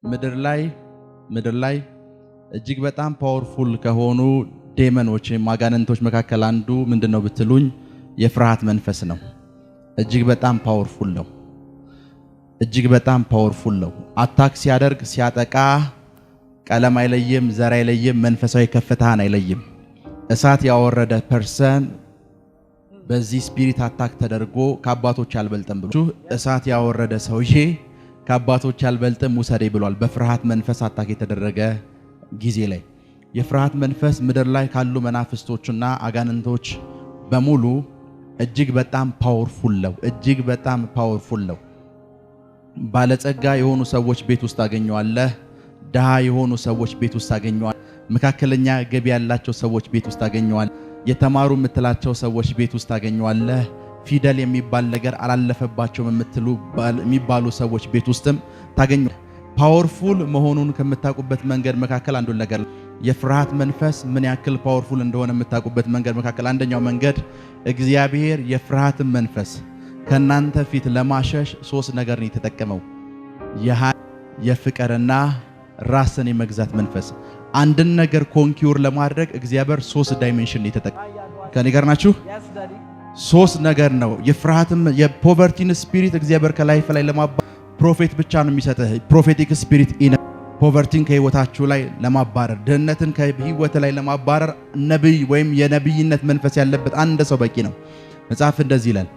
ምድር ላይ እጅግ በጣም ፓወርፉል ከሆኑ ዴመኖች ማጋነንቶች መካከል አንዱ ምንድነው ብትሉኝ የፍርሃት መንፈስ ነው። እጅግ በጣም ፓወርፉል ነው። አታክ ሲያደርግ ሲያጠቃ ቀለም አይለይም፣ ዘር አይለይም፣ መንፈሳዊ ከፍታን አይለይም። እሳት ያወረደ ፐርሰን በዚህ ስፒሪት አታክ ተደርጎ ከአባቶች አልበልጥም ብሎ እሳት ያወረደ ሰውዬ ከአባቶች አልበልጥም ውሰዴ ብሏል። በፍርሃት መንፈስ አታክ የተደረገ ጊዜ ላይ የፍርሃት መንፈስ ምድር ላይ ካሉ መናፍስቶችና አጋንንቶች በሙሉ እጅግ በጣም ፓወርፉል ነው። ባለጸጋ የሆኑ ሰዎች ቤት ውስጥ ታገኘዋለህ። ድሃ የሆኑ ሰዎች ቤት ውስጥ ታገኘዋለህ። መካከለኛ ገቢ ያላቸው ሰዎች ቤት ውስጥ ታገኘዋለህ። የተማሩ የምትላቸው ሰዎች ቤት ውስጥ ታገኘዋለህ። ፊደል የሚባል ነገር አላለፈባቸውም የሚባሉ ሰዎች ቤት ውስጥም ታገኘዋለህ። ፓወርፉል መሆኑን ከምታውቁበት መንገድ መካከል አንዱ ነገር የፍርሃት መንፈስ ምን ያክል ፓወርፉል እንደሆነ የምታውቁበት መንገድ መካከል አንደኛው መንገድ እግዚአብሔር የፍርሃትን መንፈስ ከናንተ ፊት ለማሸሽ ሶስት ነገር ነው የተጠቀመው። የኃይል የፍቅርና ራስን የመግዛት መንፈስ። አንድን ነገር ኮንኪውር ለማድረግ እግዚአብሔር ሶስት ዳይሜንሽን ነው የተጠቀመው። ከኔ ጋር ናችሁ? ሶስት ነገር ነው። የፍርሃትን የፖቨርቲን ስፒሪት እግዚአብሔር ከላይፍ ላይ ፕሮፌት ብቻ ነው የሚሰጥህ። ፕሮፌቲክ ስፒሪት ፖቨርቲን ከህይወታችሁ ላይ ለማባረር፣ ድህነትን ከህይወት ላይ ለማባረር ነብይ ወይም የነብይነት መንፈስ ያለበት አንድ ሰው በቂ ነው። መጽሐፍ እንደዚህ ይላል፣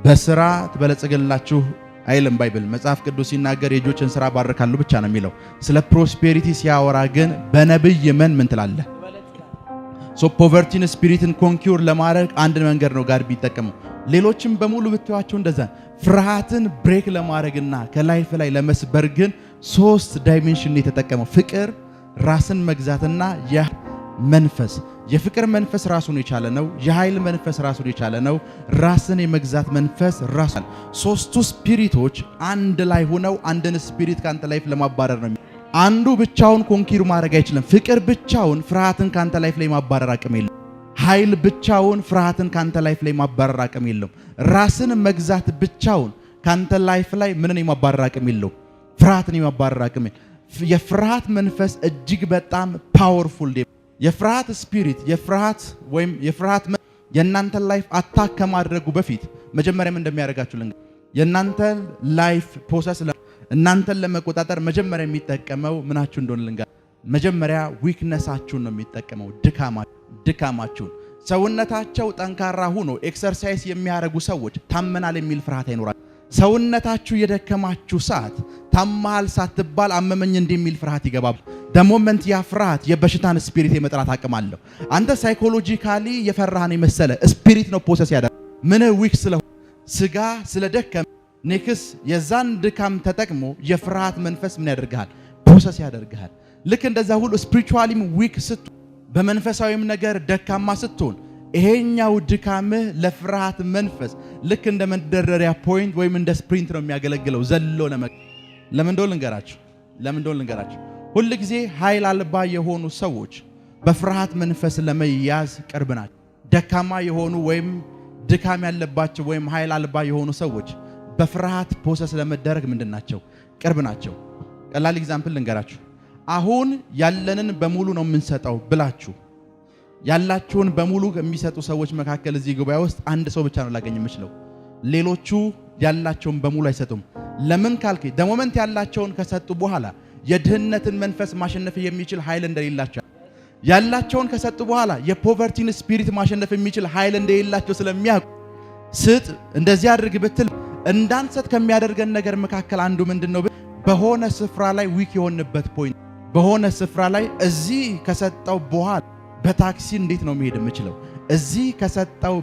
በስራ ትበለጽጋላችሁ አይልም ባይብል። መጽሐፍ ቅዱስ ሲናገር የእጆችን ስራ ባርካሉ ብቻ ነው የሚለው። ስለ ፕሮስፔሪቲ ሲያወራ ግን በነብይ ምን ትላለህ? ፖቨርቲን ስፒሪትን ኮንኪውር ለማድረግ አንድ መንገድ ነው ጋር ቢጠቀመው። ሌሎችም በሙሉ ብትዋቸው እንደዛ ፍርሃትን ብሬክ ለማድረግና ከላይፍ ላይ ለመስበር ግን ሶስት ዳይሜንሽን የተጠቀመው፣ ፍቅር፣ ራስን መግዛትና መንፈስ። የፍቅር መንፈስ ራሱን የቻለ ነው። የኃይል መንፈስ ራሱን የቻለ ነው። ራስን የመግዛት መንፈስ ራሱን። ሶስቱ ስፒሪቶች አንድ ላይ ሆነው አንድን ስፒሪት ካንተ ላይፍ ለማባረር ነው። አንዱ ብቻውን ኮንኪር ማድረግ አይችልም። ፍቅር ብቻውን ፍርሃትን ካንተ ላይፍ ላይ ማባረር አቅም የለውም። ኃይል ብቻውን ፍርሃትን ካንተ ላይፍ ላይ ማባረር አቅም የለውም። ራስን መግዛት ብቻውን ካንተ ላይፍ ላይ ምንን የማባረር አቅም የለውም? ፍርሃትን የማባረር አቅም። የፍርሃት መንፈስ እጅግ በጣም ፓወርፉል። የፍርሃት ስፒሪት የፍርሃት የእናንተ ላይፍ አታክ ከማድረጉ በፊት መጀመሪያም እንደሚያደርጋችሁ የእናንተ ላይፍ ፕሮሰስ እናንተን ለመቆጣጠር መጀመሪያ የሚጠቀመው ምናችሁ እንደሆነ መጀመሪያ ዊክነሳችሁን ነው የሚጠቀመው፣ ድካማችሁን። ሰውነታቸው ጠንካራ ሆኖ ኤክሰርሳይዝ የሚያደርጉ ሰዎች ታመናል የሚል ፍርሃት አይኖራል። ሰውነታችሁ የደከማችሁ ሰዓት ታማል ሳትባል አመመኝ እንደሚል ፍርሃት ይገባል። ደሞመንት ያ ፍርሃት የበሽታን ስፒሪት የመጥራት አቅም አለው። አንተ ሳይኮሎጂካሊ የፈራህን የመሰለ ስፒሪት ነው ፕሮሰስ ያደርጋል። ምን ዊክ ስለሆነ ስጋ ስለደከመ ኔክስ የዛን ድካም ተጠቅሞ የፍርሃት መንፈስ ምን ያደርጋል? ፕሮሰስ ያደርጋል። ልክ እንደዛ ሁሉ ስፒሪቹዋሊም ዊክ ስትሆን፣ በመንፈሳዊም ነገር ደካማ ስትሆን ይሄኛው ድካምህ ለፍርሃት መንፈስ ልክ እንደ መንደርደሪያ ፖይንት ወይም እንደ ስፕሪንት ነው የሚያገለግለው ዘሎ ለምን እንደሆነ ልንገራችሁ። ሁል ጊዜ ኃይል አልባ የሆኑ ሰዎች በፍርሃት መንፈስ ለመያዝ ቅርብ ናቸው። ደካማ የሆኑ ወይም ድካም ያለባቸው ወይም ኃይል አልባ የሆኑ ሰዎች በፍርሃት ፕሮሰስ ለመደረግ ምንድናቸው? ቅርብ ናቸው። ቀላል ኤግዛምፕል ልንገራችሁ። አሁን ያለንን በሙሉ ነው የምንሰጠው ብላችሁ ያላችሁን በሙሉ የሚሰጡ ሰዎች መካከል እዚህ ጉባኤ ውስጥ አንድ ሰው ብቻ ነው ላገኝ የምችለው። ሌሎቹ ያላቸውን በሙሉ አይሰጡም። ለምን ካልክ ደሞመንት ያላቸውን ከሰጡ በኋላ የድህነትን መንፈስ ማሸነፍ የሚችል ኃይል እንደሌላቸው፣ ያላቸውን ከሰጡ በኋላ የፖቨርቲን ስፒሪት ማሸነፍ የሚችል ኃይል እንደሌላቸው ስለሚያውቁ ስጥ እንደዚህ አድርግ ብትል እንዳንሰጥ ከሚያደርገን ነገር መካከል አንዱ ምንድነው? በሆነ ስፍራ ላይ ዊክ የሆንበት ፖይንት፣ በሆነ ስፍራ ላይ እዚህ ከሰጠው በኋላ በታክሲ እንዴት ነው መሄድ የምችለው? እዚህ ከሰጠው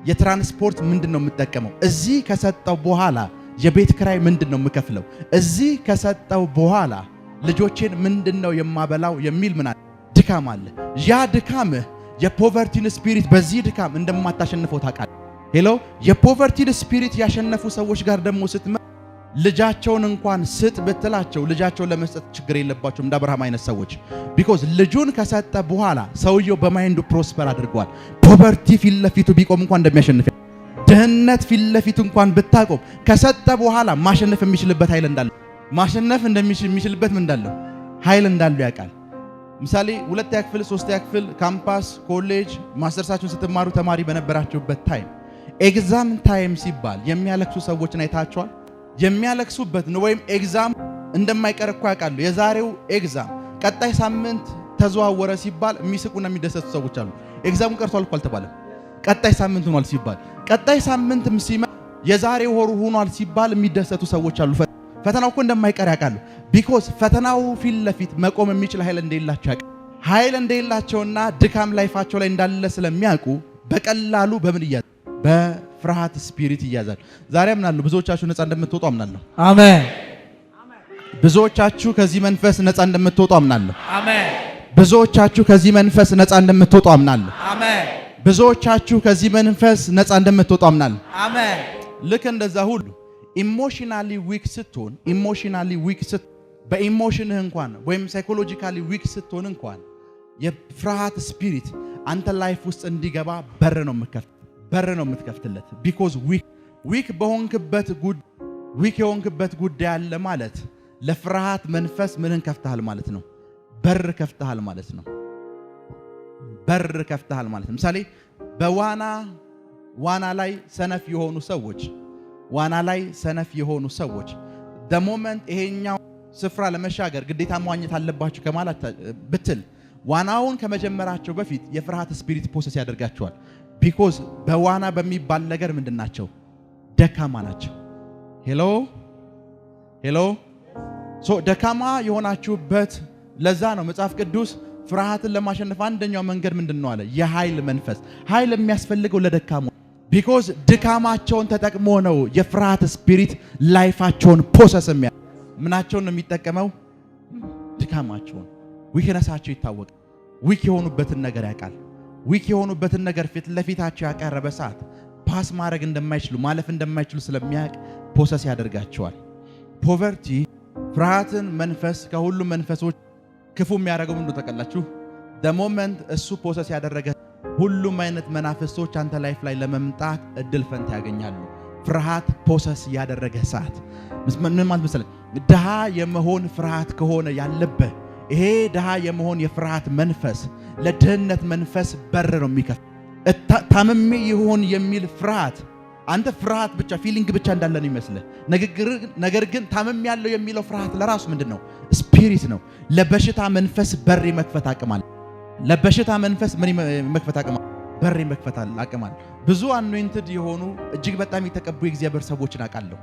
የትራንስፖርት ምንድነው የምጠቀመው? እዚህ ከሰጠው በኋላ የቤት ክራይ ምንድነው የምከፍለው? እዚህ ከሰጠው በኋላ ልጆቼን ምንድነው የማበላው የሚል ድካም አለ። ያ ድካምህ የፖቨርቲን ስፒሪት በዚህ ድካም እንደማታሸንፈው ታውቃለህ። ሄሎ የፖቨርቲን ስፒሪት ያሸነፉ ሰዎች ጋር ደግሞ ልጃቸውን እንኳን ስጥ ብትላቸው ልጃቸውን ለመስጠት ችግር የለባቸውም። እንደ አብርሃም አይነት ሰዎች ቢኮዝ ልጁን ከሰጠ በኋላ ሰውየው በማይንዱ ፕሮስፐር አድርጓል። ፖቨርቲ ፊት ለፊቱ ቢቆም እንኳን እንደሚያሸንፍ፣ ድህነት ፊት ለፊቱ እንኳን ብታቆም ከሰጠ በኋላ ማሸነፍ የሚችልበት ኃይል እንዳለ ማሸነፍ እንደሚችልበት ምን እንዳለው ኃይል እንዳለው ያውቃል። ምሳሌ 2ኛ ክፍል 3ኛ ክፍል ካምፓስ ኮሌጅ ማስተርሳችሁን ስትማሩ ተማሪ በነበራችሁበት ታይም ኤግዛም ታይም ሲባል የሚያለቅሱ ሰዎችን አይታችኋል? የሚያለቅሱበት ነው ወይም ኤግዛም እንደማይቀር እኮ ያውቃሉ። የዛሬው ኤግዛም ቀጣይ ሳምንት ተዘዋወረ ሲባል የሚስቁና የሚደሰቱ ሰዎች አሉ። ኤግዛሙ ቀርቷል እኮ አልተባለም። ቀጣይ ሳምንት ሆኗል ሲባል ቀጣይ ሳምንት የዛሬው ወሩ ሆኗል ሲባል የሚደሰቱ ሰዎች አሉ። ፈተናው እኮ እንደማይቀር ያውቃሉ። ቢኮዝ ፈተናው ፊት ለፊት መቆም የሚችል ኃይል እንደሌላቸው ያውቃሉ። ኃይል እንደሌላቸውና ድካም ላይፋቸው ላይ እንዳለ ስለሚያውቁ በቀላሉ በምን ይያዛል? በፍርሃት ስፒሪት ይያዛል። ዛሬ አምናለሁ ብዙዎቻችሁ ነፃ እንደምትወጡ አምናለሁ። አሜን። ብዙዎቻችሁ ከዚህ መንፈስ ነፃ እንደምትወጡ አምናለሁ። አሜን። ብዙዎቻችሁ ከዚህ መንፈስ ነፃ እንደምትወጡ አምናለሁ። አሜን። ብዙዎቻችሁ ከዚህ መንፈስ ነፃ እንደምትወጡ አምናለሁ። አሜን። ልክ እንደዛ ሁሉ ኢሞሽናሊ ዊክ ስትሆን በኢሞሽንህ እንኳን ወይም ሳይኮሎጂካሊ ዊክ ስትሆን እንኳን የፍርሃት ስፒሪት አንተ ላይፍ ውስጥ እንዲገባ በር ነው የምትከፍትለት። ቢኮዝ ዊክ የሆንክበት ጉዳይ አለ ማለት ለፍርሃት መንፈስ ምንን ከፍተሃል ማለት ነው? በር ከፍተሃል ማለት ነው። ምሳሌ በዋና ላይ ሰነፍ የሆኑ ሰዎች the moment ይሄኛው ስፍራ ለመሻገር ግዴታ መዋኘት አለባችሁ ከማለት ብትል ዋናውን ከመጀመራቸው በፊት የፍርሃት ስፒሪት ፕሮሰስ ያደርጋቸዋል። ቢኮዝ በዋና በሚባል ነገር ምንድናቸው? ደካማ ናቸው። ሄሎ ደካማ የሆናችሁበት ለዛ ነው መጽሐፍ ቅዱስ ፍርሃትን ለማሸነፍ አንደኛው መንገድ ምንድነው አለ? የኃይል መንፈስ። ኃይል የሚያስፈልገው ለደካማ ቢኮዝ ድካማቸውን ተጠቅሞ ነው የፍርሃት ስፒሪት ላይፋቸውን ፕሮሰስ ምናቸውን ነው የሚጠቀመው? ድካማቸውን። ዊክነሳቸው ይታወቃል። ዊክ የሆኑበትን ነገር ያውቃል። ዊክ የሆኑበትን ነገር ፊት ለፊታቸው ያቀረበ ሰዓት ፓስ ማድረግ እንደማይችሉ ማለፍ እንደማይችሉ ስለሚያውቅ ፕሮሰስ ያደርጋቸዋል። ፖቨርቲ ፍርሃትን መንፈስ ከሁሉም መንፈሶች ክፉ የሚያደርገው ምንድነው ታውቃላችሁ? the moment እሱ ፕሮሰስ ያደረገ ሁሉም አይነት መናፍስቶች አንተ ላይፍ ላይ ለመምጣት እድል ፈንታ ያገኛሉ። ፍርሃት ፕሮሰስ ያደረገ ሰዓት ምን ማለት መሰለህ? ድሃ የመሆን ፍርሃት ከሆነ ያለበት ይሄ ድሃ የመሆን የፍርሃት መንፈስ ለድህነት መንፈስ በር ነው የሚከፍት። ታምሜ ይሆን የሚል ፍርሃት አንተ ፍርሃት ብቻ ፊሊንግ ብቻ እንዳለ ነው ይመስልህ። ነገር ግን ታምሜ ያለው የሚለው ፍርሃት ለራሱ ምንድነው? ስፒሪት ነው። ለበሽታ መንፈስ በር መክፈት አቅም አለ። ለበሽታ መንፈስ ምን መክፈት አቅም አለ? በር መክፈት አቅም አለ። ብዙ አኖይንትድ የሆኑ እጅግ በጣም የተቀቡ የእግዚአብሔር ሰዎችን አውቃለሁ።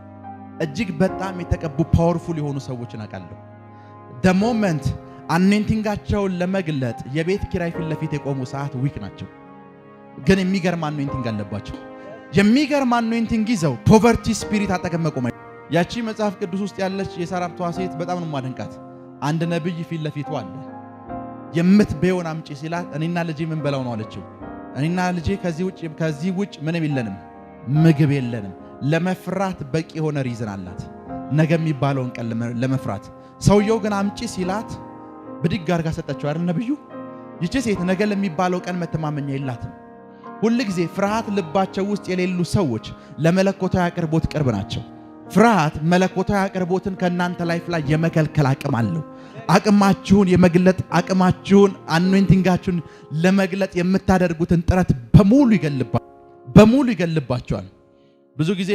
እጅግ በጣም የተቀቡ ፓወርፉል የሆኑ ሰዎችን አውቃለሁ። the moment አኖይንቲንጋቸውን ለመግለጥ የቤት ኪራይ ፊት ለፊት የቆሙ ሰዓት ዊክ ናቸው። ግን የሚገርም አኖይንቲንግ አለባቸው። የሚገርም አኖይንቲንግ ይዘው ፖቨርቲ ስፒሪት አጠገብ መቆም። ያቺ መጽሐፍ ቅዱስ ውስጥ ያለች የሳራፕቷ ሴት በጣም ነው ማደንቃት። አንድ ነብይ ፊት ለፊቱ አለ። የምትበየውን አምጪ ሲላት እኔና ልጄ ምን በላው ነው አለችው። እኔና ልጄ ከዚህ ውጭ ምንም የለንም፣ ምግብ የለንም። ለመፍራት በቂ የሆነ ሪዝን አላት፣ ነገ የሚባለውን ቀን ለመፍራት። ሰውየው ግን አምጪ ሲላት ብድግ አድርጋ ሰጠችው አይደል ነብዩ። ይቺ ሴት ነገ ለሚባለው ቀን መተማመኛ የላትም። ሁል ጊዜ ፍርሃት ልባቸው ውስጥ የሌሉ ሰዎች ለመለኮታዊ አቅርቦት ቅርብ ናቸው። ፍርሃት መለኮታዊ አቅርቦትን ከእናንተ ላይፍ ላይ የመከልከል አቅም አለው። አቅማችሁን የመግለጥ አቅማችሁን አኖይንቲንጋችሁን ለመግለጥ የምታደርጉትን ጥረት በሙሉ ይገልባቸዋል። ብዙ ጊዜ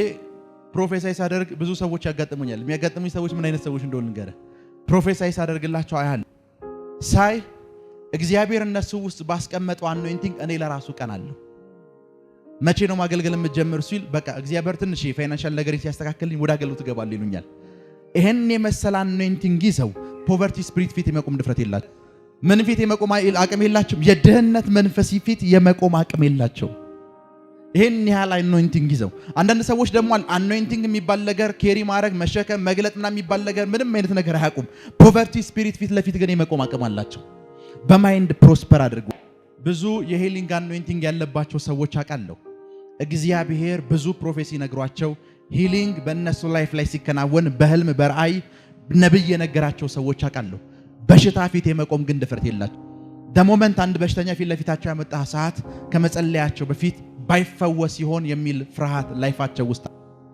ፕሮፌሳይ ሳደርግ ብዙ ሰዎች ያጋጥሙኛል። የሚያጋጥሙኝ ሰዎች ምን አይነት ሰዎች እንደሆኑ ንገረህ። ፕሮፌሳይ ሳደርግላቸው አያለሁ። ሳይ እግዚአብሔር እነሱ ውስጥ ባስቀመጠው አኖይንቲንግ እኔ ለራሱ ቀናለሁ። መቼ ነው ማገልገል የምትጀምር ሲል በቃ እግዚአብሔር ትንሽ ፋይናንሻል ነገር ሲያስተካክልኝ ወደ አገልግሎት እገባለሁ ይሉኛል። ይሄን የመሰለ አኖይንቲንግ ይዘው ፖቨርቲ ስፒሪት ፊት የመቆም ድፍረት የላቸው። ምን ፊት የመቆም አቅም የላቸው። የድህነት መንፈስ ፊት የመቆም አቅም የላቸው። ይሄን ያህል አኖይንቲንግ ይዘው አንዳንድ ሰዎች ደግሞ አኖይንቲንግ የሚባል ነገር ኬሪ ማድረግ መሸከም መግለጥ ምናምን የሚባል ነገር ምንም አይነት ነገር አያውቁም። ፖቨርቲ ስፒሪት ፊት ለፊት ግን የመቆም አቅም አላቸው። በማይንድ ፕሮስፐር አድርጉ። ብዙ የሄሊንግ አኖይንቲንግ ያለባቸው ሰዎች አውቃለሁ። እግዚአብሔር ብዙ ፕሮፌሲ ነግሯቸው ሂሊንግ በእነሱ ላይፍ ላይ ሲከናወን በህልም በራእይ ነብይ የነገራቸው ሰዎች አውቃለሁ። በሽታ ፊት የመቆም ግን ድፍረት የላቸው። ደሞመንት አንድ በሽተኛ ፊት ለፊታቸው ያመጣ ሰዓት ከመጸለያቸው በፊት ባይፈወስ ይሆን የሚል ፍርሃት ላይፋቸው ውስጥ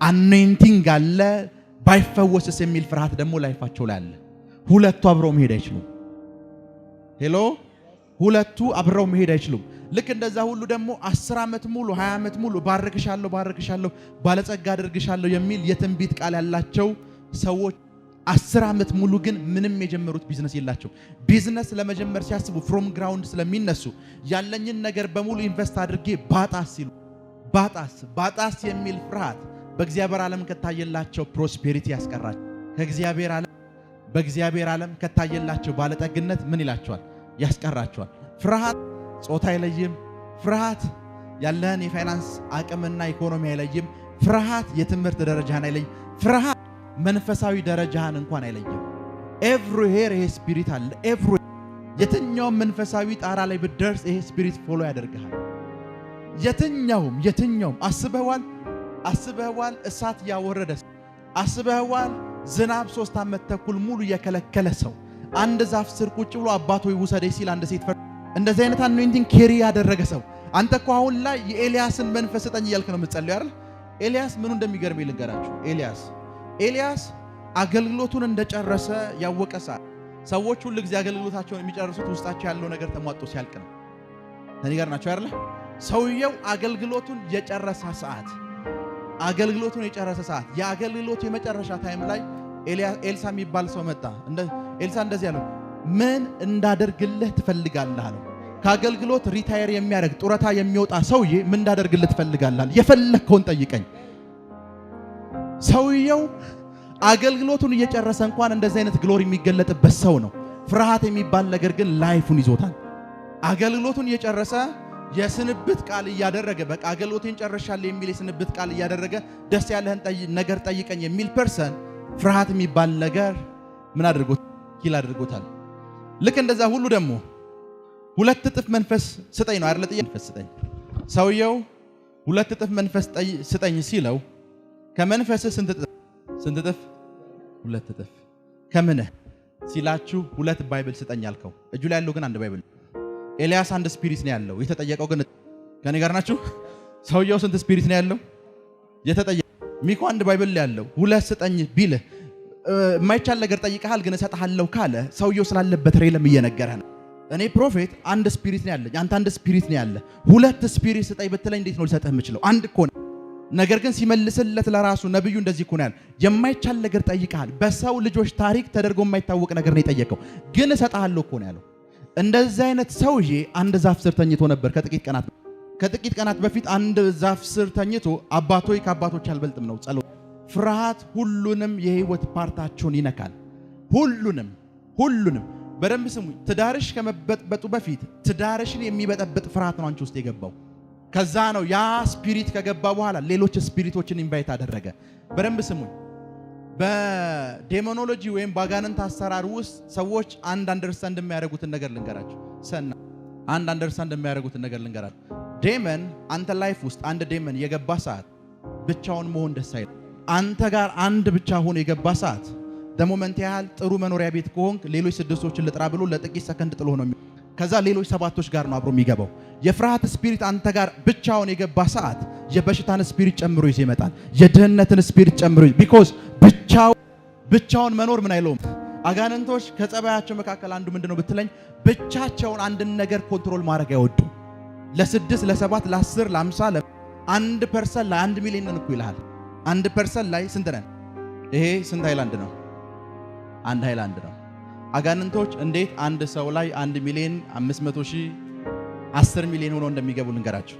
አኖይንቲንግ አለ። ባይፈወስስ የሚል ፍርሃት ደግሞ ላይፋቸው ላይ አለ። ሁለቱ አብረው መሄድ አይችሉም። ሄሎ ሁለቱ አብረው መሄድ አይችሉም። ልክ እንደዛ ሁሉ ደግሞ 10 ዓመት ሙሉ 20 ዓመት ሙሉ ባርክሻለሁ ባለጸጋ አድርግሻለሁ የሚል የትንቢት ቃል ያላቸው ሰዎች 10 ዓመት ሙሉ ግን ምንም የጀመሩት ቢዝነስ የላቸው። ቢዝነስ ለመጀመር ሲያስቡ ፍሮም ግራውንድ ስለሚነሱ ያለኝን ነገር በሙሉ ኢንቨስት አድርጌ ባጣስ የሚል ፍርሃት በእግዚአብሔር ዓለም ከታየላቸው ፕሮስፔሪቲ ያስቀራቸው። በእግዚአብሔር ዓለም ከታየላቸው ባለጠግነት ምን ይላቸዋል? ያስቀራቸዋል። ፍርሃት ጾታ አይለይም። ፍርሃት ያለህን የፋይናንስ አቅምና ኢኮኖሚ አይለይም። ፍርሃት የትምህርት ደረጃህን አይለይም። ፍርሃት መንፈሳዊ ደረጃህን እንኳን አይለይም። ኤቭሪዌር ይሄ ስፒሪት አለ። የትኛውም መንፈሳዊ ጣራ ላይ ብትደርስ ይሄ ስፒሪት ፎሎ ያደርግሃል። የትኛውም አስበህዋል እሳት ያወረደ ሰው አስበህዋል ዝናብ 3 ዓመት ተኩል ሙሉ የከለከለ ሰው አንድ ዛፍ ስር ቁጭ ብሎ አባት ሆይ ውሰደኝ ሲል አንድ ሴት እንደዚህ አይነት አኖይንቲንግ ኬሪ ያደረገ ሰው አንተ እኮ አሁን ላይ የኤልያስን መንፈስ ስጠኝ እያልክ ነው የምትጸልየው አይደል? ኤልያስ ምኑ እንደሚገርም ልንገራችሁ። ኤልያስ አገልግሎቱን እንደጨረሰ ያወቀ ሰዓት ሰዎች ሁሉ ጊዜ አገልግሎታቸውን የሚጨርሱት ውስጣቸው ያለው ነገር ተሟጦ ሲያልቅ ነው። ተኒገር ናቸው አይደል? ሰውየው አገልግሎቱን የጨረሰ ሰዓት የአገልግሎቱ የመጨረሻ ታይም ላይ ኤልሳ የሚባል ሰው መጣ። ኤልሳ እንደዚህ ያለው ምን እንዳደርግልህ ትፈልጋለህ አለው። ከአገልግሎት ሪታየር የሚያደርግ ጡረታ የሚወጣ ሰውዬ ምን እንዳደርግልህ ትፈልጋለህ? የፈለግከውን ጠይቀኝ። ሰውየው አገልግሎቱን እየጨረሰ እንኳን እንደዚህ አይነት ግሎሪ የሚገለጥበት ሰው ነው። ፍርሃት የሚባል ነገር ግን ላይፉን ይዞታል። አገልግሎቱን እየጨረሰ የስንብት ቃል እያደረገ በቃ አገልግሎቴን ጨርሻለሁ የሚል የስንብት ቃል እያደረገ ደስ ያለህን ነገር ጠይቀኝ የሚል ፐርሰን ፍርሃት የሚባል ነገር ምን አድርጎታል? ልክ እንደዛ ሁሉ ደግሞ 2 እጥፍ መንፈስ ስጠኝ ነው አይደል? መንፈስ ስጠኝ። ሰውየው 2 እጥፍ መንፈስ ስጠኝ ሲለው ከመንፈስ ስንት እጥፍ? 2 እጥፍ። ከምንህ ሲላችሁ 2 ባይብል ስጠኝ አልከው። እጁ ላይ ያለው ግን 1 ባይብል። ኤልያስ 1 ስፒሪት ነው ያለው። የተጠየቀው ግን ከኔ ጋር ናችሁ? ሰውየው ስንት ስፒሪት ነው ያለው? የተጠየቀው ሚኮ 1 ባይብል ያለው 2 ስጠኝ ቢልህ የማይቻል ነገር ጠይቀሃል ግን እሰጥሃለሁ ካለ ሰውየው ስላለበት ሬለም እየነገረህ ነው። እኔ ፕሮፌት 1 ስፒሪት ነው ያለኝ፣ አንተ 1 ስፒሪት ነው ያለ። 2 ስፒሪት ስጠኝ ብትለኝ እንዴት ነው ልሰጥህ የምችለው? 1 እኮ ነው። ነገር ግን ሲመልስለት ለራሱ ነብዩ እንደዚህ እኮ ነው ያለ። የማይቻል ነገር ጠይቀሃል። በሰው ልጆች ታሪክ ተደርጎ የማይታወቅ ነገር ነው የጠየቀው፣ ግን እሰጥሃለሁ እኮ ነው ያለው። እንደዚህ አይነት ሰውዬ 1 ዛፍ ስር ተኝቶ ነበር ከጥቂት ቀናት በፊት 1 ዛፍ ስር ተኝቶ አባቶይ ከአባቶች አልበልጥም ነው ጸሎት። ፍርሃት ሁሉንም የህይወት ፓርታቸውን ይነካል። ሁሉንም በደንብ ስሙኝ። ትዳርሽ ከመበጥበጡ በፊት ትዳርሽን የሚበጠብጥ ፍርሃት ነው አንቺ ውስጥ የገባው። ከዛ ነው ያ ስፒሪት ከገባ በኋላ ሌሎች ስፒሪቶችን ኢንቫይት አደረገ። በደንብ ስሙኝ። በዴሞኖሎጂ ወይም ባጋንንት አሰራር ውስጥ ሰዎች አንደርስታንድ የሚያደርጉትን ነገር ልንገራችሁ። አንደርስታንድ የሚያደርጉትን ነገር ልንገራችሁ። ዴመን አንተ ላይፍ ውስጥ አንድ ዴመን የገባ ሰዓት ብቻውን መሆን ደስ አይልም። አንተ ጋር አንድ ብቻ ሆኖ የገባ ሰዓት ደሞመንት ያህል ጥሩ መኖሪያ ቤት ከሆንክ ሌሎች 6ቶችን ልጥራ ብሎ ለጥቂት ሰከንድ ጥሎ ነው። ከዛ ሌሎች 7ቶች ጋር ነው አብሮ የሚገባው። የፍርሃት ስፒሪት አንተ ጋር ብቻውን የገባ ሰዓት የበሽታን ስፒሪት ጨምሮ ይዞ ይመጣል። የድህነትን ስፒሪት ጨምሮ ቢኮዝ ብቻውን መኖር ምን አይለውም። አጋንንቶች ከጸባያቸው መካከል አንዱ ምንድነው ብትለኝ ብቻቸውን አንድን ነገር ኮንትሮል ማድረግ አይወዱም። ለ6 ለ7 ለ10 ለ50 1% ላይ 1 ሚሊዮን ነን እኮ ይልሃል። 1% ላይ ስንት ነን? ይሄ ስንት ሃይላንድ ነው? 1 ሃይላንድ ነው። አጋንንቶች እንዴት አንድ ሰው ላይ 1 ሚሊዮን 500 ሺህ 10 ሚሊዮን ሆኖ እንደሚገቡ ልንገራችሁ።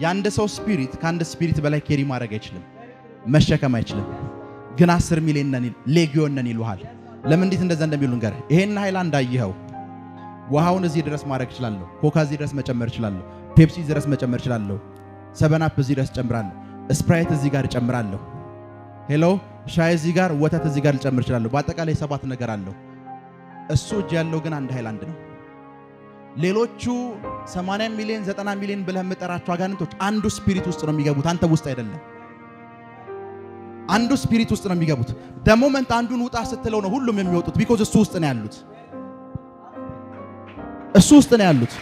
የአንድ ሰው ስፒሪት ከአንድ ስፒሪት በላይ ኬሪ ማድረግ አይችልም፣ መሸከም አይችልም። ግን 10 ሚሊዮን ነን ሌጊዮን ነን ይሉሃል። ለምን እንዴት እንደዛ እንደሚሉ ልንገርህ። ይሄን ሃይላንድ አየኸው? ውሃውን እዚህ ድረስ ማድረግ እችላለሁ። ኮካ እዚህ ድረስ መጨመር እችላለሁ። ፔፕሲ እዚህ ድረስ መጨመር እችላለሁ። 7 እዚህ ድረስ ጨምራለሁ። ስፕራይት እዚህ ጋር ጨምራለሁ። ሄሎ ሻይ እዚህ ጋር፣ ወተት እዚህ ጋር ልጨምር እችላለሁ። በአጠቃላይ 7 ነገር አለው። እሱ እጅ ያለው ግን 1 ሃይላንድ ነው። ሌሎቹ 80 ሚሊዮን 90 ሚሊዮን ብለህ የምጠራቸው አጋንንቶች አንዱ ስፒሪት ውስጥ ነው የሚገቡት፣ አንተ ውስጥ አይደለም። አንዱ ስፒሪት ውስጥ ነው የሚገቡት። ደሞመንት አንዱን ውጣ ስትለው ነው ሁሉም የሚወጡት። ቢኮዝ እሱ ውስጥ ነው ያሉት።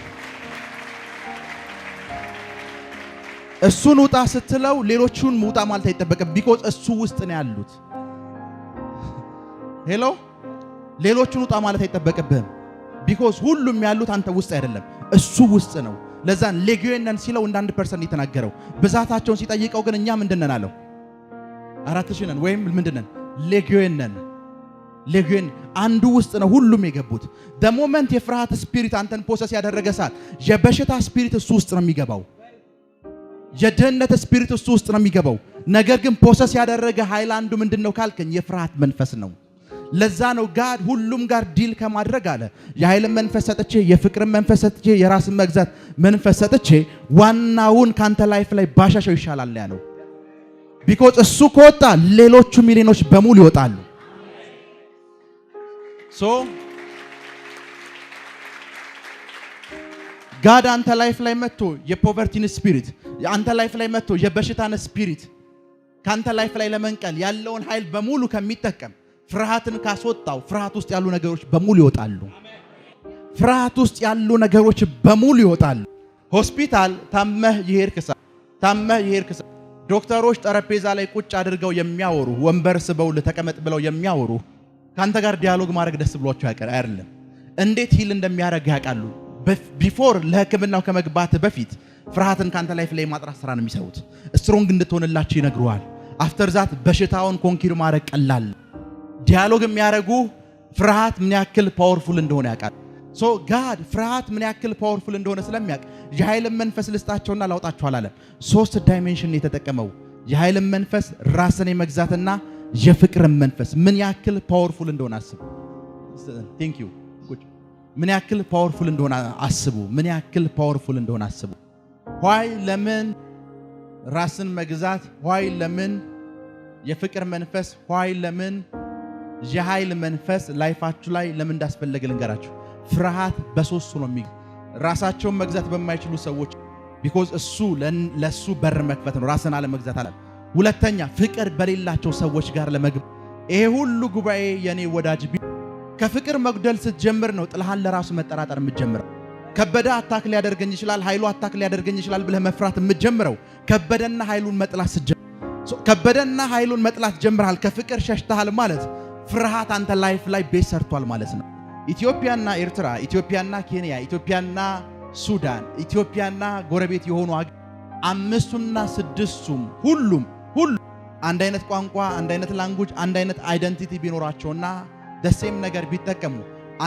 እሱን ውጣ ስትለው ሌሎቹን ውጣ ማለት አይጠበቅም። ቢኮዝ እሱ ውስጥ ነው ያሉት። ሄሎ ሌሎቹን ውጣ ማለት አይጠበቅብህም። ቢኮዝ ሁሉም ያሉት አንተ ውስጥ አይደለም እሱ ውስጥ ነው። ለዛን ሌጊዮን ነን ሲለው እንደ 1% የተናገረው ብዛታቸውን ሲጠይቀው ግን እኛ ምንድነን አለው 4000 ነን ወይም ምንድነን ሌጊዮን ነን። ሌጊዮን አንዱ ውስጥ ነው ሁሉም የገቡት። the moment የፍርሃት ስፒሪት አንተን ፖሰስ ያደረገ ሰዓት የበሽታ ስፒሪት እሱ ውስጥ ነው የሚገባው። የድህነት ስፒሪት እሱ ውስጥ ነው የሚገባው። ነገር ግን ፖሰስ ያደረገ ኃይል አንዱ ምንድነው ካልከኝ የፍርሃት መንፈስ ነው። ለዛ ነው ጋድ ሁሉም ጋር ዲል ከማድረግ አለ የኃይልን መንፈስ ሰጥቼ የፍቅርን መንፈስ ሰጥቼ የራስን መግዛት መንፈስ ሰጥቼ ዋናውን ካንተ ላይፍ ላይ ባሻሻው ይሻላል ያለው። ቢኮዝ እሱ ከወጣ ሌሎቹ ሚሊዮኖች በሙሉ ይወጣሉ። ሶ ጋድ አንተ ላይፍ ላይ መጥቶ የፖቨርቲን ስፒሪት አንተ ላይፍ ላይ መጥቶ የበሽታን ስፒሪት ካንተ ላይፍ ላይ ለመንቀል ያለውን ኃይል በሙሉ ከሚጠቀም ፍርሃትን ካስወጣው ፍርሃት ውስጥ ያሉ ነገሮች በሙሉ ይወጣሉ። ፍርሃት ውስጥ ያሉ ነገሮች በሙሉ ይወጣሉ። ሆስፒታል ታመህ ይሄድክሳ ዶክተሮች ጠረጴዛ ላይ ቁጭ አድርገው የሚያወሩ ወንበር ስበው ለተቀመጥ ብለው የሚያወሩ ካንተ ጋር ዲያሎግ ማድረግ ደስ ብሏቸው አይደለም። እንዴት ሂል እንደሚያደርግ ያውቃሉ። ቢፎር ለህክምናው ከመግባት በፊት ፍርሃትን ካንተ ላይፍ ላይ ማጥራት ስራ ነው የሚሰሩት። ስትሮንግ እንድትሆንላችሁ ይነግሩሃል። አፍተር ዛት በሽታውን ኮንኪር ማድረግ ቀላል። ዲያሎግ የሚያደርጉ ፍርሃት ምን ያክል ፓወርፉል እንደሆነ ያውቃል። ሶ ጋድ ፍርሃት ምን ያክል ፓወርፉል እንደሆነ ስለሚያውቅ የኃይልን መንፈስ ልስጣቸውና ላውጣቸው አላለም። 3 ዳይሜንሽን የተጠቀመው የኃይልን መንፈስ፣ ራስን የመግዛትና የፍቅርን መንፈስ ምን ያክል ፓወርፉል እንደሆነ አስቡ። ቴንክ ዩ ምን ያክል ፓወርፉል እንደሆነ አስቡ። ምን ያክል ፓወርፉል እንደሆነ አስቡ። ዋይ ለምን ራስን መግዛት፣ ዋይ ለምን የፍቅር መንፈስ፣ ዋይ ለምን የኃይል መንፈስ ላይፋችሁ ላይ ለምን እንዳስፈለገ ልንገራችሁ። ፍርሃት በሶስቱ ነው ራሳቸውን መግዛት በማይችሉ ሰዎች ቢኮዝ እሱ ለሱ በር መክፈት ነው፣ ራስን አለ መግዛት አለ። ሁለተኛ ፍቅር በሌላቸው ሰዎች ጋር ለመግባት። ይሄ ሁሉ ጉባኤ የኔ ወዳጅ ከፍቅር መጉደል ስትጀምር ነው ጥልሃን ለራሱ መጠራጠር የምትጀምረው። ከበደ አታክ ሊያደርገኝ ይችላል፣ ኃይሉ አታክ ሊያደርገኝ ይችላል ብለህ መፍራት የምትጀምረው ከበደና ኃይሉን መጥላት ስትጀምር። ከበደና ኃይሉን መጥላት ጀምረሃል፣ ከፍቅር ሸሽተሃል ማለት ፍርሃት አንተ ላይፍ ላይ ቤት ሰርቷል ማለት ነው። ኢትዮጵያና ኤርትራ፣ ኢትዮጵያና ኬንያ፣ ኢትዮጵያና ሱዳን፣ ኢትዮጵያና ጎረቤት የሆኑ አምስቱና ስድስቱም ሁሉም አንድ አይነት ቋንቋ፣ አንድ አይነት ላንጉጅ፣ አንድ አይነት አይደንቲቲ ቢኖራቸውና ደሴም ነገር ቢጠቀሙ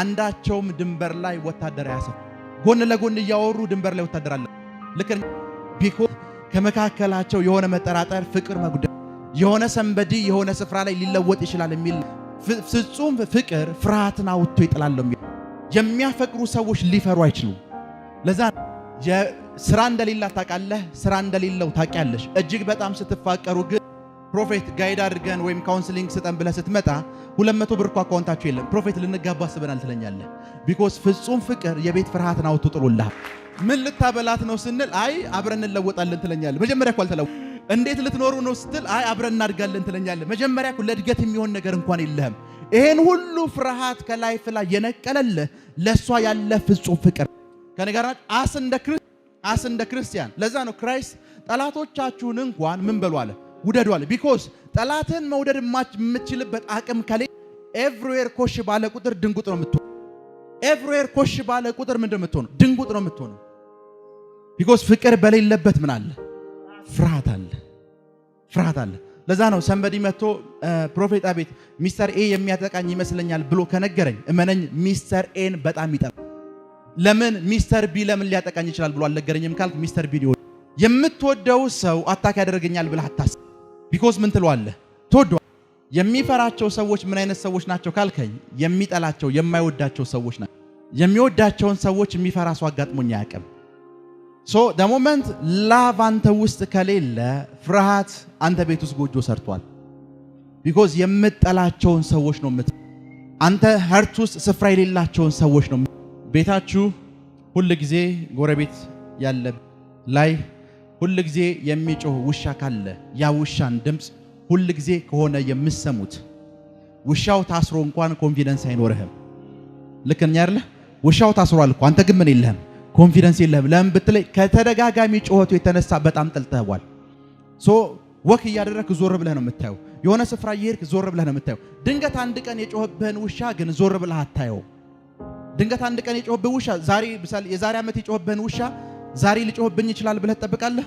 አንዳቸውም ድንበር ላይ ወታደር ያሰፍ ጎን ለጎን እያወሩ ድንበር ላይ ወታደር አለ። ልክ ቢኮዝ ከመካከላቸው የሆነ መጠራጠር፣ ፍቅር መጉደል፣ የሆነ ሰንበዲ የሆነ ስፍራ ላይ ሊለወጥ ይችላል የሚል ፍጹም ፍቅር ፍርሃትን አውጥቶ ይጥላል። የሚያፈቅሩ ሰዎች ሊፈሩ አይችሉም። ለዛ ስራ እንደሌላ ታውቃለህ፣ ስራ እንደሌለው ታውቂያለሽ። እጅግ በጣም ስትፋቀሩ ግን ፕሮፌት ጋይድ አድርገን ወይም ካውንስሊንግ ስጠን ብለህ ስትመጣ 200 ብር አካውንታችሁ የለም ፕሮፌት ልንጋባ አስበናል ትለኛለህ። ቢኮዝ ፍጹም ፍቅር የቤት ፍርሃትን አውጥቶ ጥሎልሃል። ምን ልታበላት ነው ስንል አይ አብረን እንለወጣለን ትለኛለህ። መጀመሪያ እኮ አልተለወጥም። እንዴት ልትኖሩ ነው ስትል አይ አብረን እናድጋለን ትለኛለህ። መጀመሪያ እኮ ለእድገት የሚሆን ነገር እንኳን የለህም። ይሄን ሁሉ ፍርሃት ከላይፍ ላይ የነቀለልህ ለሷ ያለ ፍጹም ፍቅር ከነገራች አስ እንደ ክርስቲያን። ለዛ ነው ክራይስት ጠላቶቻችሁን እንኳን ምን በሉ አለ ውደዱ አለ። ቢኮዝ ጠላትን መውደድ የምትችልበት አቅም ከሌ ኤቭሪዌር ኮሽ ባለ ቁጥር ድንጉጥ ነው የምትሆነው። ኤቭሪዌር ኮሽ ባለ ቁጥር ምንድን ነው የምትሆነው? ድንጉጥ ነው የምትሆነው። ቢኮዝ ፍቅር በሌለበት ምን አለ? ፍርሃት አለ። ለዛ ነው ሰንበዲ መጥቶ ፕሮፌት አቤት ሚስተር ኤ የሚያጠቃኝ ይመስለኛል ብሎ ከነገረኝ እመነኝ ሚስተር ኤን በጣም ይጠራ። ለምን ሚስተር ቢ ለምን ሊያጠቃኝ ይችላል ብሎ አልነገረኝም ካልክ ሚስተር ቢ ነው የምትወደው ሰው አታክ ያደርገኛል ብለህ አታስብ። ቢኮዝ ምን ትለዋለህ? ትወደዋለህ። የሚፈራቸው ሰዎች ምን አይነት ሰዎች ናቸው ካልከኝ የሚጠላቸው የማይወዳቸው ሰዎች ናቸው። የሚወዳቸውን ሰዎች የሚፈራ ሰው አጋጥሞኝ አያውቅም። ሶ the moment ላቭ አንተ ውስጥ ከሌለ ፍርሃት አንተ ቤት ውስጥ ጎጆ ሰርቷል። ቢኮዝ የምትጠላቸውን ሰዎች ነው አንተ ሀርት ውስጥ ስፍራ የሌላቸውን ሰዎች ነው ቤታችሁ ሁሉ ጊዜ ጎረቤት ያለ ላይ ሁሉ ጊዜ የሚጮህ ውሻ ካለ ያ ውሻን ድምጽ ሁሉ ጊዜ ከሆነ የምትሰሙት ውሻው ታስሮ እንኳን ኮንፊደንስ አይኖርህም። ልክ ነኝ አይደል? ውሻው ታስሯል እኮ አንተ ግን ምን የለህም ኮንፊደንስ የለህም። ለምን ብትለይ ከተደጋጋሚ ጮኸቱ የተነሳ በጣም ጠልተዋል። ሶ ወክ እያደረክ ዞር ብለህ ነው የምታየው። የሆነ ስፍራ እየሄድክ ዞር ብለህ ነው የምታየው። ድንገት አንድ ቀን የጮህብህን ውሻ ግን ዞር ብለህ አታየው። ድንገት አንድ ቀን የጮህብህ ውሻ ዛሬ ምሳሌ የዛሬ ዓመት የጮህብህን ውሻ ዛሬ ሊጮህብኝ ይችላል ብለህ ትጠብቃለህ?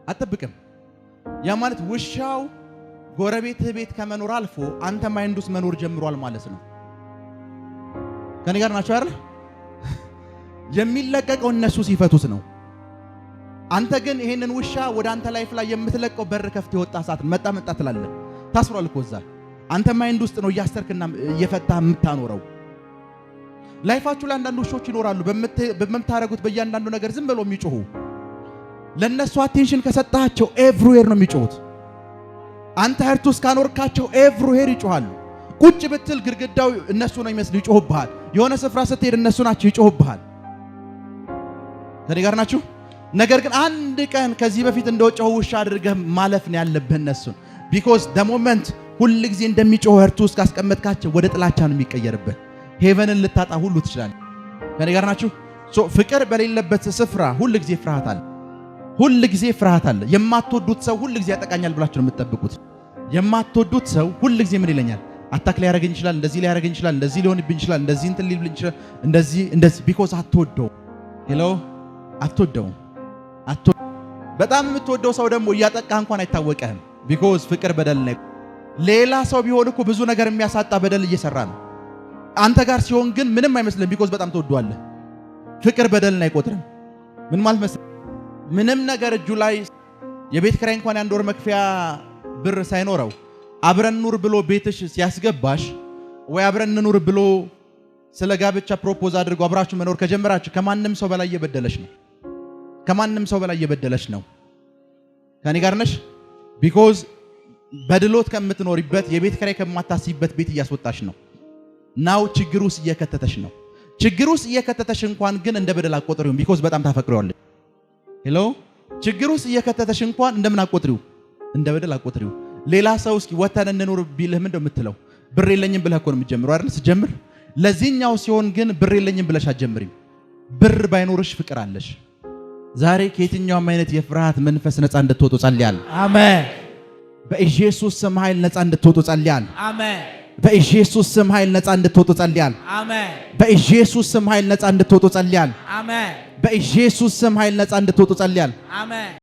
አትጠብቅም። ያ ማለት ውሻው ጎረቤትህ ቤት ከመኖር አልፎ አንተ ማይንድ ውስጥ መኖር ጀምሯል ማለት ነው። ከኔ ጋር ናቸው አይደል? የሚለቀቀው እነሱ ሲፈቱት ነው። አንተ ግን ይሄንን ውሻ ወደ አንተ ላይፍ ላይ የምትለቀው በር ከፍት የወጣ ሰዓት መጣ ትላለህ። ታስሯል እኮ እዛ አንተ ማይንድ ውስጥ ነው እያስተርክና እየፈታህ የምታኖረው። ላይፋችሁ ላይ አንዳንድ ውሾች ይኖራሉ በመምታረጉት በእያንዳንዱ ነገር ዝም ብለው የሚጮሁ። ለነሱ አቴንሽን ከሰጣቸው ኤቭሪዌር ነው የሚጮሁት። አንተ ሀርት ውስጥ ካኖርካቸው ኤቭሪዌር ይጮሃሉ። ቁጭ ብትል ግድግዳው እነሱ ነው የሚመስል ይጮህብሃል። የሆነ ስፍራ ስትሄድ እነሱ ናቸው ይጮህብሃል። ከኔ ጋር ናችሁ? ነገር ግን አንድ ቀን ከዚህ በፊት እንደወጨው ውሻ አድርገህ ማለፍ ነው ያለብህ እነሱን። ቢኮዝ the moment ሁሉ ጊዜ እንደሚጮህ ሀርት ውስጥ ካስቀመጥካቸው ወደ ጥላቻ ነው የሚቀየርብህ። ሄቨንን ልታጣ ሁሉ ትችላለህ። ከኔ ጋር ናችሁ? ፍቅር በሌለበት ስፍራ ሁሉ ጊዜ ፍርሃት አለ። የማትወዱት ሰው ሁሉ ጊዜ ያጠቃኛል ብላችሁ ነው የምትጠብቁት። የማትወዱት ሰው ሁሉ ጊዜ ምን ይለኛል? አታክ ላይ ያረጋኝ ይችላል፣ እንደዚህ ላይ ያረጋኝ ይችላል፣ እንደዚህ ሊሆንብኝ ይችላል፣ እንደዚህ እንትን ሊልብኝ ይችላል፣ እንደዚህ ቢኮዝ አትወደው። ሄሎ አትወደው። በጣም የምትወደው ሰው ደግሞ እያጠቃ እንኳን አይታወቀህም። ቢኮዝ ፍቅር በደል ነው። ሌላ ሰው ቢሆን እኮ ብዙ ነገር የሚያሳጣ በደል እየሰራ ነው። አንተ ጋር ሲሆን ግን ምንም አይመስልም። ቢኮዝ በጣም ትወደዋለህ። ፍቅር በደልን አይቆጥርም። ምን ማለት መሰለህ? ምንም ነገር እጁ ላይ የቤት ኪራይ እንኳን የአንድ ወር መክፈያ ብር ሳይኖረው አብረን ኑር ብሎ ቤትሽ ሲያስገባሽ ወይ አብረን ኑር ብሎ ስለ ጋብቻ ፕሮፖዝ አድርጎ አብራችሁ መኖር ከጀመራችሁ ከማንም ሰው በላይ እየበደለሽ ነው። ከኔ ጋር ነሽ? ቢኮዝ በድሎት ከምትኖሪበት የቤት ኪራይ ከማታስይበት ቤት እያስወጣሽ ነው። ናው ችግር ውስጥ እየከተተሽ ነው። ችግር ውስጥ እየከተተሽ እንኳን ግን እንደ በደል አቆጥሪው። ቢኮዝ በጣም ታፈቅሪዋለሽ። ሄሎ ችግር ውስጥ እየከተተሽ እንኳን እንደምን አቆጥሪው? እንደ በደል አቆጥሪው። ሌላ ሰው እስኪ ወተን እንኑር ቢልህ ምንድነው የምትለው? ብር የለኝም ብለህ እኮ ነው የምትጀምረው አይደል? ስትጀምር ለዚህኛው ሲሆን ግን ብር የለኝም ብለሽ አትጀምሪም። ብር ባይኖርሽ ፍቅር አለሽ። ዛሬ ከየትኛውም አይነት የፍርሃት መንፈስ ነፃ እንድትወጡ ጸልያለሁ። አሜን። በኢየሱስ ስም ኃይል ነፃ እንድትወጡ ጸልያለሁ። አሜን። በኢየሱስ ስም ኃይል ነፃ እንድትወጡ ጸልያለሁ። አሜን። በኢየሱስ ስም ኃይል ነፃ እንድትወጡ ጸልያለሁ። አሜን። በኢየሱስ ስም ኃይል ነፃ እንድትወጡ ጸልያለሁ። አሜን።